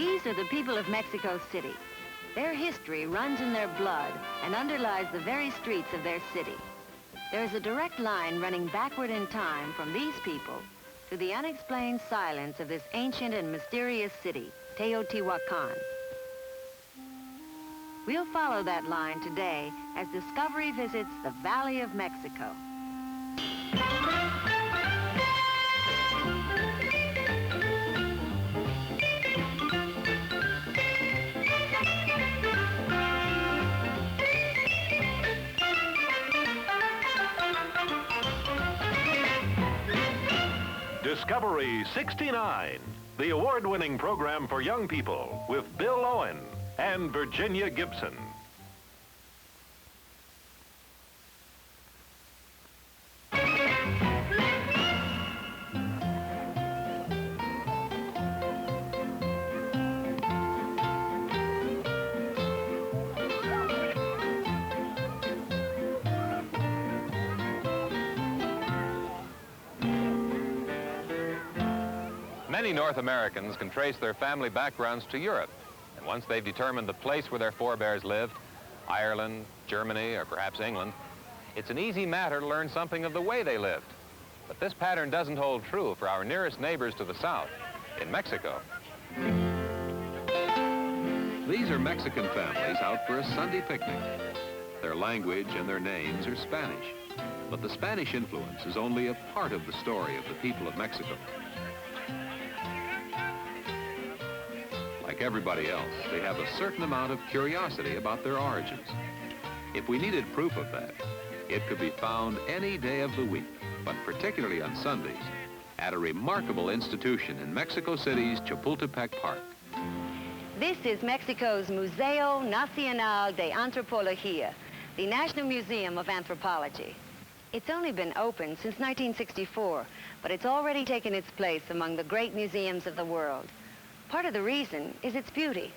These are the people of Mexico City. Their history runs in their blood and underlies the very streets of their city. There is a direct line running backward in time from these people to the unexplained silence of this ancient and mysterious city, Teotihuacan. We'll follow that line today as Discovery visits the Valley of Mexico. Discovery 69, the award-winning program for young people with Bill Owen and Virginia Gibson. Many North Americans can trace their family backgrounds to Europe, and once they've determined the place where their forebears lived, Ireland, Germany, or perhaps England, it's an easy matter to learn something of the way they lived. But this pattern doesn't hold true for our nearest neighbors to the south, in Mexico. These are Mexican families out for a Sunday picnic. Their language and their names are Spanish, but the Spanish influence is only a part of the story of the people of Mexico. Like everybody else, they have a certain amount of curiosity about their origins. If we needed proof of that, it could be found any day of the week, but particularly on Sundays, at a remarkable institution in Mexico City's Chapultepec Park. This is Mexico's Museo Nacional de Antropología, the National Museum of Anthropology. It's only been open since 1964, but it's already taken its place among the great museums of the world. Part of the reason is its beauty.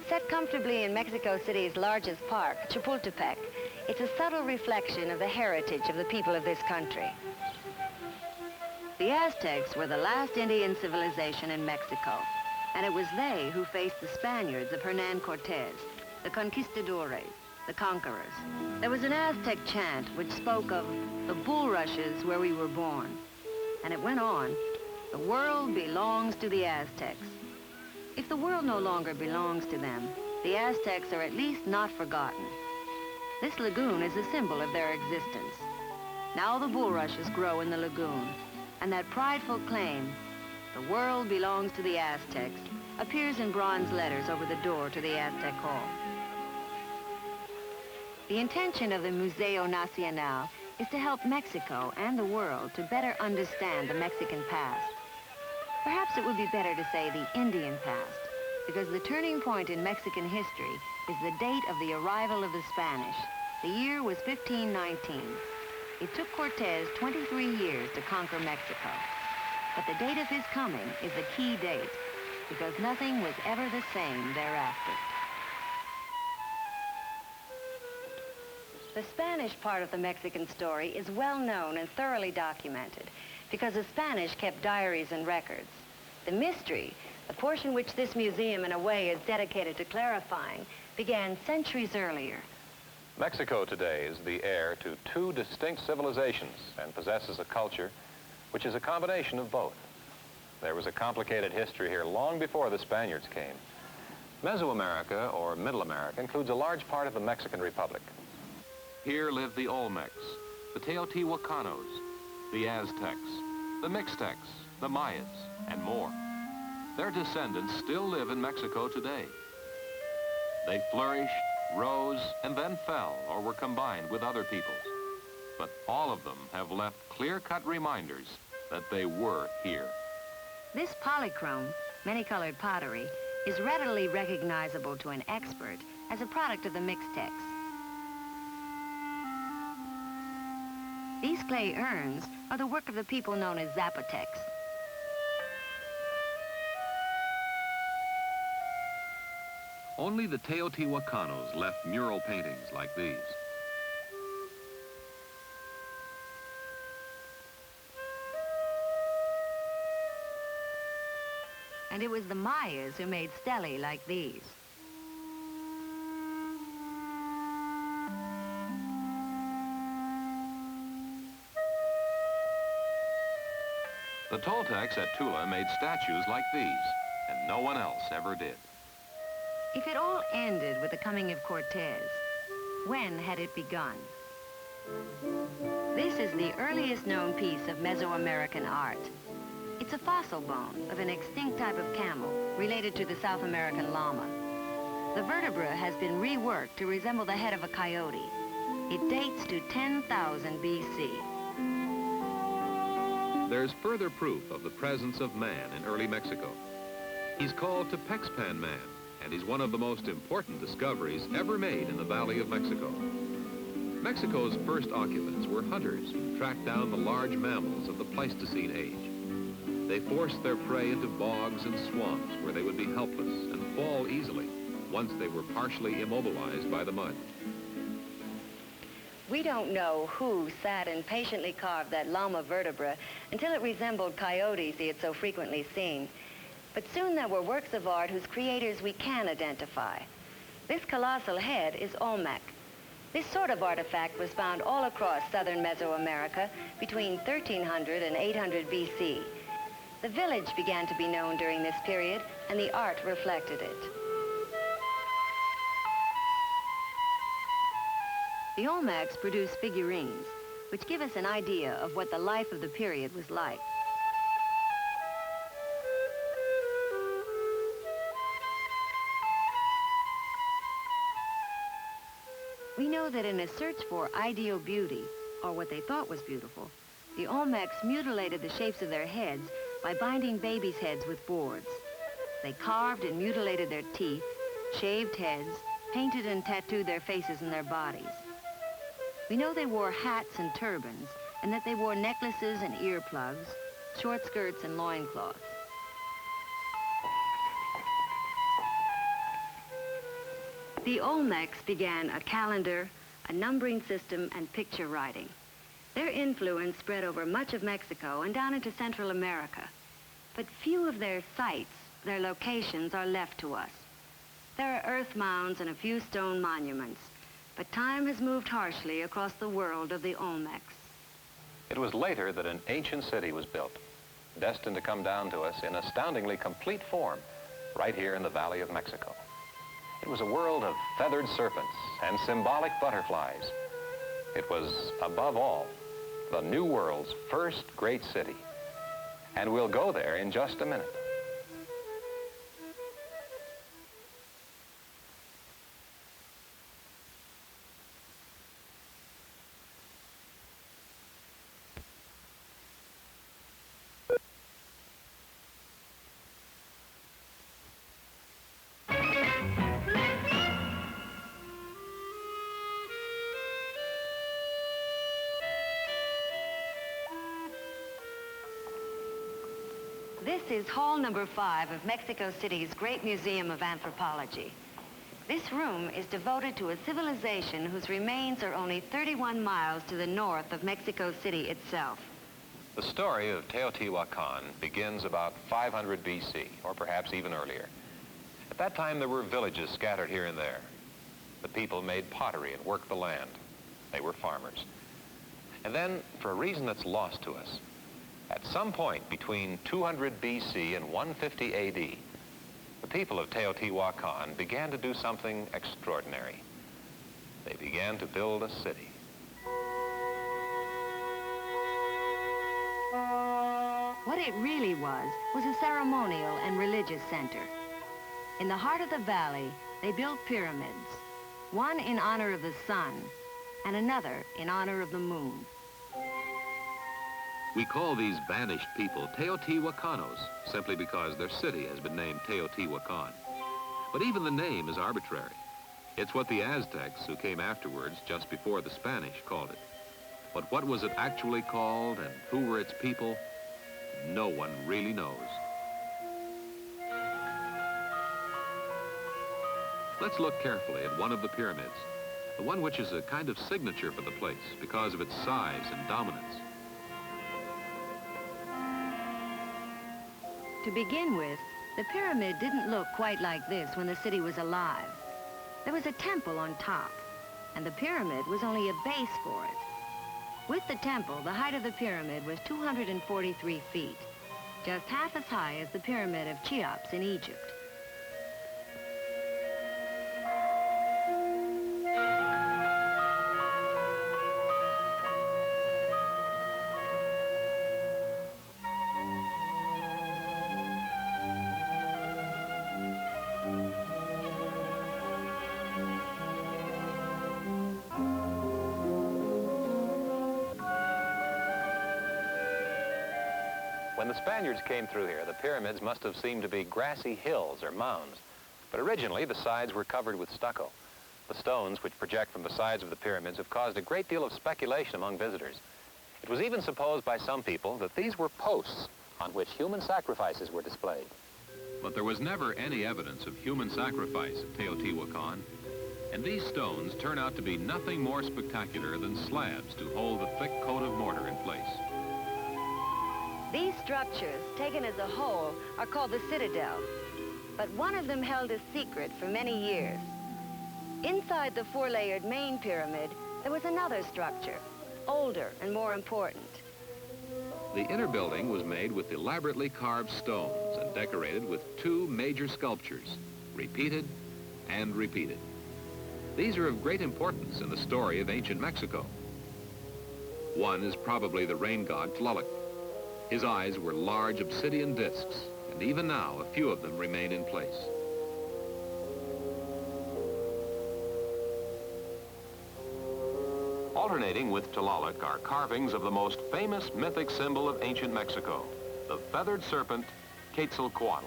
Set comfortably in Mexico City's largest park, Chapultepec, it's a subtle reflection of the heritage of the people of this country. The Aztecs were the last Indian civilization in Mexico, and it was they who faced the Spaniards of Hernan Cortez, the conquistadores, the conquerors. There was an Aztec chant which spoke of the bulrushes where we were born, and it went on, the world belongs to the Aztecs. If the world no longer belongs to them, the Aztecs are at least not forgotten. This lagoon is a symbol of their existence. Now the bulrushes grow in the lagoon, and that prideful claim, the world belongs to the Aztecs, appears in bronze letters over the door to the Aztec Hall. The intention of the Museo Nacional is to help Mexico and the world to better understand the Mexican past. Perhaps it would be better to say the Indian past, because the turning point in Mexican history is the date of the arrival of the Spanish. The year was 1519. It took Cortez 23 years to conquer Mexico. But the date of his coming is the key date, because nothing was ever the same thereafter. The Spanish part of the Mexican story is well known and thoroughly documented, because the Spanish kept diaries and records. The mystery, the portion which this museum in a way is dedicated to clarifying, began centuries earlier. Mexico today is the heir to two distinct civilizations and possesses a culture which is a combination of both. There was a complicated history here long before the Spaniards came. Mesoamerica, or Middle America, includes a large part of the Mexican Republic. Here live the Olmecs, the Teotihuacanos, the Aztecs, the Mixtecs, the Mayas, and more. Their descendants still live in Mexico today. They flourished, rose, and then fell or were combined with other peoples. But all of them have left clear-cut reminders that they were here. This polychrome, many-colored pottery, is readily recognizable to an expert as a product of the Mixtecs. These clay urns are the work of the people known as Zapotecs. Only the Teotihuacanos left mural paintings like these. And it was the Mayas who made stelae like these. The Toltecs at Tula made statues like these, and no one else ever did. If it all ended with the coming of Cortez, when had it begun? This is the earliest known piece of Mesoamerican art. It's a fossil bone of an extinct type of camel related to the South American llama. The vertebra has been reworked to resemble the head of a coyote. It dates to 10,000 BC. There's further proof of the presence of man in early Mexico. He's called Tepexpan Man, and he's one of the most important discoveries ever made in the Valley of Mexico. Mexico's first occupants were hunters who tracked down the large mammals of the Pleistocene age. They forced their prey into bogs and swamps where they would be helpless and fall easily once they were partially immobilized by the mud. We don't know who sat and patiently carved that llama vertebra until it resembled coyotes he had so frequently seen. But soon there were works of art whose creators we can identify. This colossal head is Olmec. This sort of artifact was found all across southern Mesoamerica between 1300 and 800 BC. The village began to be known during this period, and the art reflected it. The Olmecs produced figurines, which give us an idea of what the life of the period was like. We know that in a search for ideal beauty, or what they thought was beautiful, the Olmecs mutilated the shapes of their heads by binding babies' heads with boards. They carved and mutilated their teeth, shaved heads, painted and tattooed their faces and their bodies. We know they wore hats and turbans, and that they wore necklaces and earplugs, short skirts and loincloths. The Olmecs began a calendar, a numbering system, and picture writing. Their influence spread over much of Mexico and down into Central America. But few of their sites, their locations, are left to us. There are earth mounds and a few stone monuments, but time has moved harshly across the world of the Olmecs. It was later that an ancient city was built, destined to come down to us in astoundingly complete form, right here in the Valley of Mexico. It was a world of feathered serpents and symbolic butterflies. It was, above all, the New World's first great city. And we'll go there in just a minute. This is Hall number 5 of Mexico City's Great Museum of Anthropology. This room is devoted to a civilization whose remains are only 31 miles to the north of Mexico City itself. The story of Teotihuacan begins about 500 BC, or perhaps even earlier. At that time, there were villages scattered here and there. The people made pottery and worked the land. They were farmers. And then, for a reason that's lost to us, at some point between 200 BC and 150 AD, the people of Teotihuacan began to do something extraordinary. They began to build a city. What it really was a ceremonial and religious center. In the heart of the valley, they built pyramids, one in honor of the sun and another in honor of the moon. We call these vanished people Teotihuacanos, simply because their city has been named Teotihuacan. But even the name is arbitrary. It's what the Aztecs, who came afterwards, just before the Spanish, called it. But what was it actually called, and who were its people? No one really knows. Let's look carefully at one of the pyramids, the one which is a kind of signature for the place because of its size and dominance. To begin with, The pyramid didn't look quite like this when the city was alive. There was a temple on top, and the pyramid was only a base for it. With the temple, the height of the pyramid was 243 feet, just half as high as the pyramid of Cheops in Egypt. When the Spaniards came through here, the pyramids must have seemed to be grassy hills or mounds. But originally, the sides were covered with stucco. The stones which project from the sides of the pyramids have caused a great deal of speculation among visitors. It was even supposed by some people that these were posts on which human sacrifices were displayed. But there was never any evidence of human sacrifice at Teotihuacan, and these stones turn out to be nothing more spectacular than slabs to hold the thick coat of mortar in place. These structures, taken as a whole, are called the citadel, but one of them held a secret for many years. Inside the four-layered main pyramid, there was another structure, older and more important. The inner building was made with elaborately carved stones and decorated with two major sculptures, repeated and repeated. These are of great importance in the story of ancient Mexico. One is probably the rain god Tlaloc. His eyes were large obsidian discs, and even now a few of them remain in place. Alternating with Tlaloc are carvings of the most famous mythic symbol of ancient Mexico, the feathered serpent Quetzalcoatl.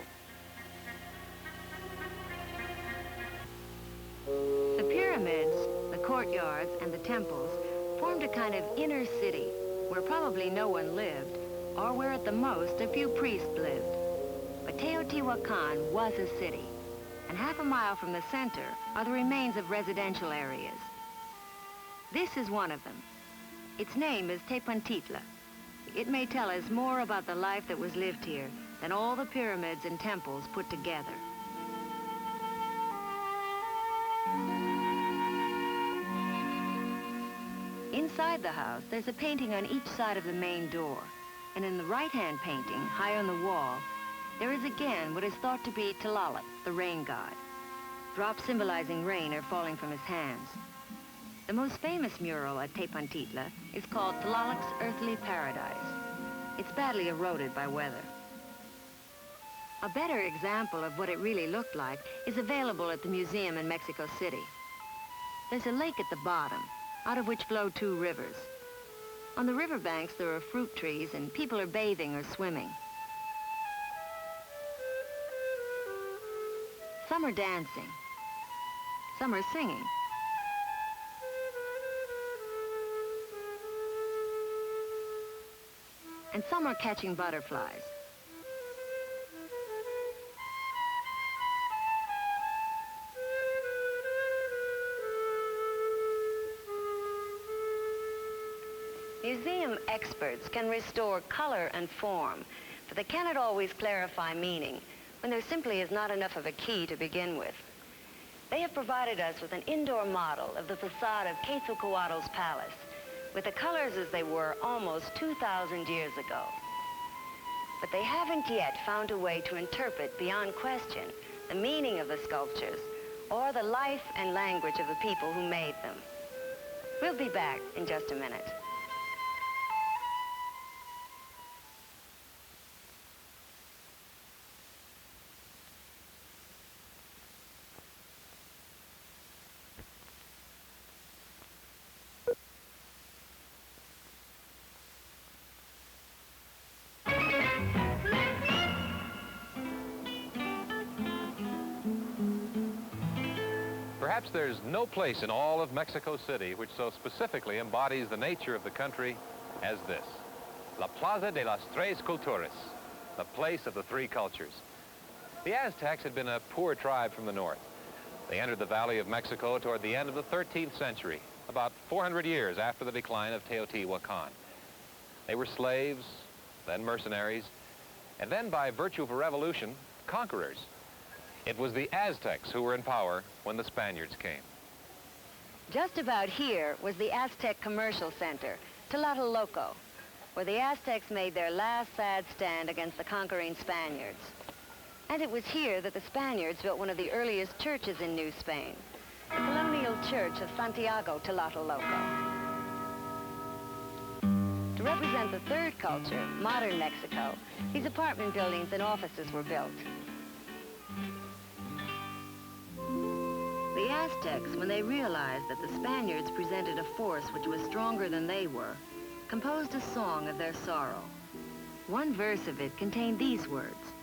The pyramids, the courtyards, and the temples formed a kind of inner city where probably no one lived, or where at the most a few priests lived. But Teotihuacan was a city, and half a mile from the center are the remains of residential areas. This is one of them. Its name is Tepantitla. It may tell us more about the life that was lived here than all the pyramids and temples put together. Inside the house, there's a painting on each side of the main door. And in the right-hand painting, high on the wall, there is again what is thought to be Tlaloc, the rain god. Drops symbolizing rain are falling from his hands. The most famous mural at Tepantitla is called Tlaloc's Earthly Paradise. It's badly eroded by weather. A better example of what it really looked like is available at the museum in Mexico City. There's a lake at the bottom, out of which flow two rivers. On the riverbanks, there are fruit trees, and people are bathing or swimming. Some are dancing. Some are singing. And some are catching butterflies. Museum experts can restore color and form, but they cannot always clarify meaning when there simply is not enough of a key to begin with. They have provided us with an indoor model of the facade of Quetzalcoatl's palace, with the colors as they were almost 2,000 years ago. But they haven't yet found a way to interpret beyond question the meaning of the sculptures or the life and language of the people who made them. We'll be back in just a minute. Perhaps there's no place in all of Mexico City which so specifically embodies the nature of the country as this. La Plaza de las Tres Culturas, the place of the three cultures. The Aztecs had been a poor tribe from the north. They entered the Valley of Mexico toward the end of the 13th century, about 400 years after the decline of Teotihuacan. They were slaves, then mercenaries, and then by virtue of a revolution, conquerors. It was the Aztecs who were in power when the Spaniards came. Just about here was the Aztec Commercial Center, Teotihuacan, where the Aztecs made their last sad stand against the conquering Spaniards. And it was here that the Spaniards built one of the earliest churches in New Spain, the colonial church of Santiago Teotihuacan. To represent the third culture, modern Mexico, these apartment buildings and offices were built. The Aztecs, when they realized that the Spaniards presented a force which was stronger than they were, composed a song of their sorrow. One verse of it contained these words: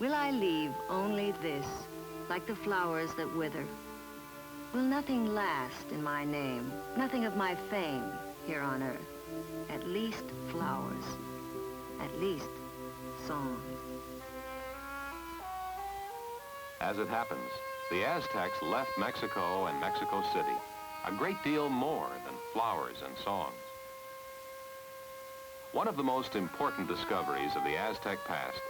"Will I leave only this, like the flowers that wither? Will nothing last in my name, nothing of my fame here on earth? At least flowers, at least song." As it happens, the Aztecs left Mexico and Mexico City a great deal more than flowers and songs. One of the most important discoveries of the Aztec past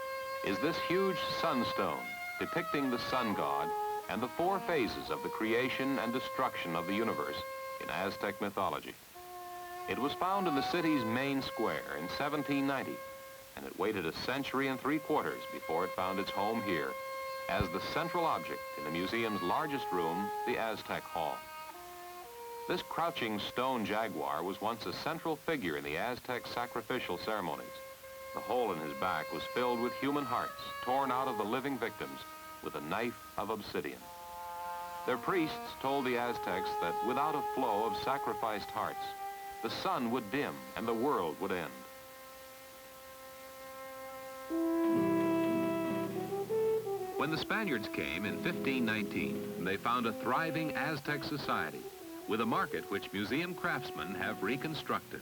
is this huge sunstone depicting the sun god and the four phases of the creation and destruction of the universe in Aztec mythology. It was found in the city's main square in 1790, and it waited a century and 3/4 before it found its home here as the central object in the museum's largest room, the Aztec Hall. This crouching stone jaguar was once a central figure in the Aztec sacrificial ceremonies. The hole in his back was filled with human hearts torn out of the living victims with a knife of obsidian. Their priests told the Aztecs that without a flow of sacrificed hearts, the sun would dim and the world would end. When the Spaniards came in 1519, they found a thriving Aztec society with a market which museum craftsmen have reconstructed.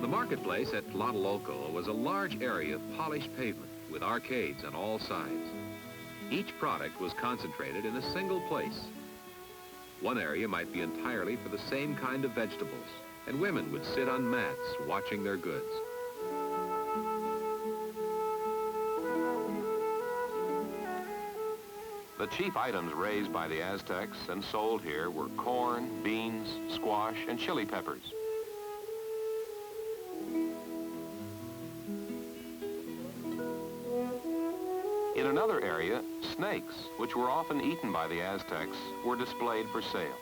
The marketplace at Tlatelolco was a large area of polished pavement with arcades on all sides. Each product was concentrated in a single place. One area might be entirely for the same kind of vegetables, and women would sit on mats watching their goods. The chief items raised by the Aztecs and sold here were corn, beans, squash, and chili peppers. In another area, snakes, which were often eaten by the Aztecs, were displayed for sale.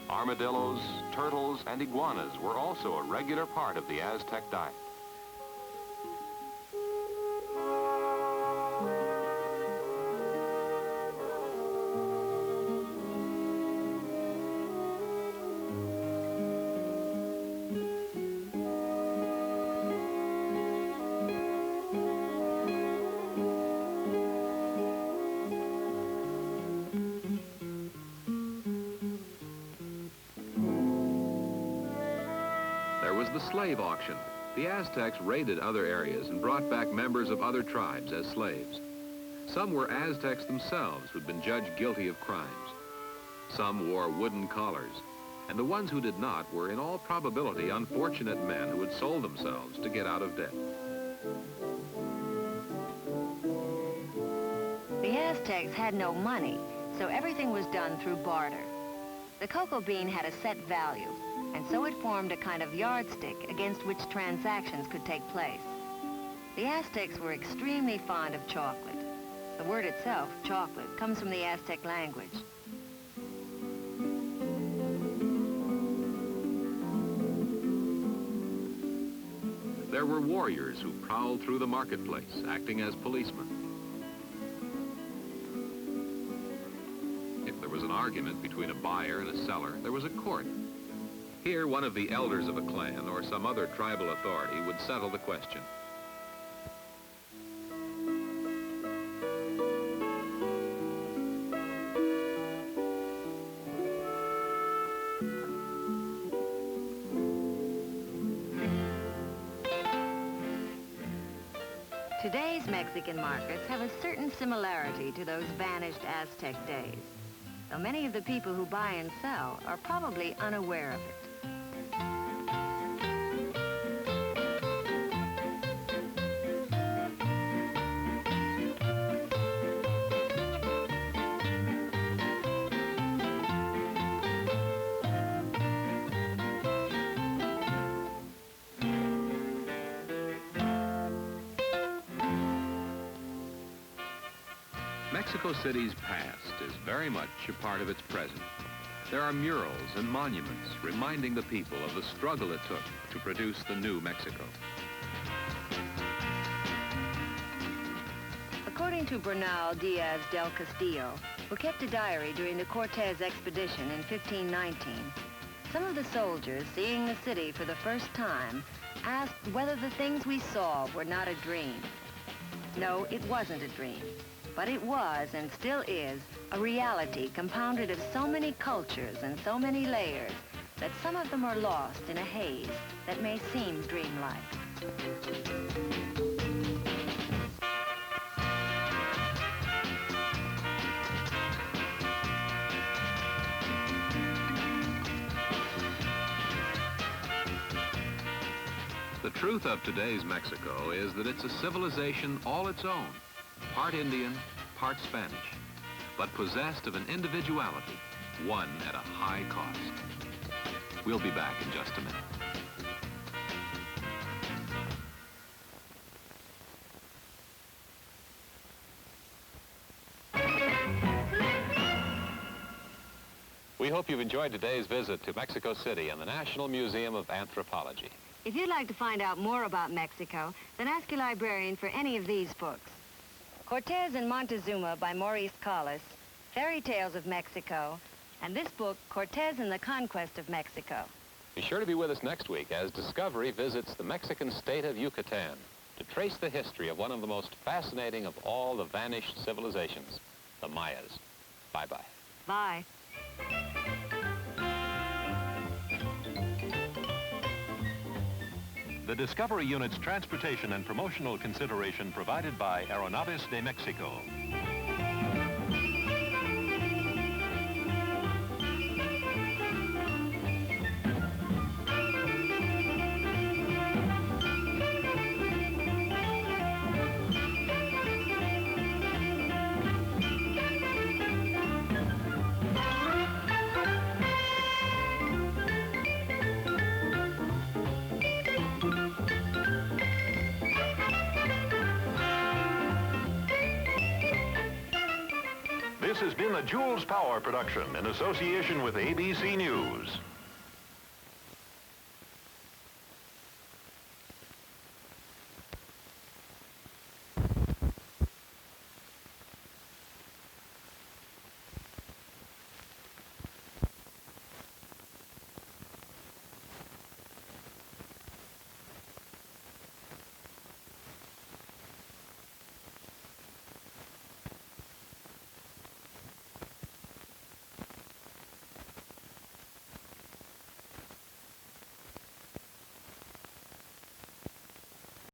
Armadillos, turtles, and iguanas were also a regular part of the Aztec diet. There was the slave auction. The Aztecs raided other areas and brought back members of other tribes as slaves. Some were Aztecs themselves who'd been judged guilty of crimes. Some wore wooden collars, and the ones who did not were in all probability unfortunate men who had sold themselves to get out of debt. The Aztecs had no money, so everything was done through barter. The cocoa bean had a set value, and so it formed a kind of yardstick against which transactions could take place. The Aztecs were extremely fond of chocolate. The word itself, chocolate, comes from the Aztec language. There were warriors who prowled through the marketplace, acting as policemen. If there was an argument between a buyer and a seller, there was a court. Here, one of the elders of a clan or some other tribal authority would settle the question. Today's Mexican markets have a certain similarity to those vanished Aztec days, though many of the people who buy and sell are probably unaware of it. Mexico City's past is very much a part of its present. There are murals and monuments reminding the people of the struggle it took to produce the new Mexico. According to Bernal Diaz del Castillo, who kept a diary during the Cortez expedition in 1519, some of the soldiers, seeing the city for the first time, asked whether the things we saw were not a dream. No, it wasn't a dream, but it was and still is a reality compounded of so many cultures and so many layers that some of them are lost in a haze that may seem dreamlike. The truth of today's Mexico is that it's a civilization all its own, part Indian, part Spanish, but possessed of an individuality, won at a high cost. We'll be back in just a minute. We hope you've enjoyed today's visit to Mexico City and the National Museum of Anthropology. If you'd like to find out more about Mexico, then ask your librarian for any of these books. Cortez and Montezuma by Maurice Collis, Fairy Tales of Mexico, and this book, Cortez and the Conquest of Mexico. Be sure to be with us next week as Discovery visits the Mexican state of Yucatan to trace the history of one of the most fascinating of all the vanished civilizations, the Mayas. Bye-bye. Bye. The Discovery Unit's transportation and promotional consideration provided by Aeronaves de Mexico. This has been a Jules Power production in association with ABC News.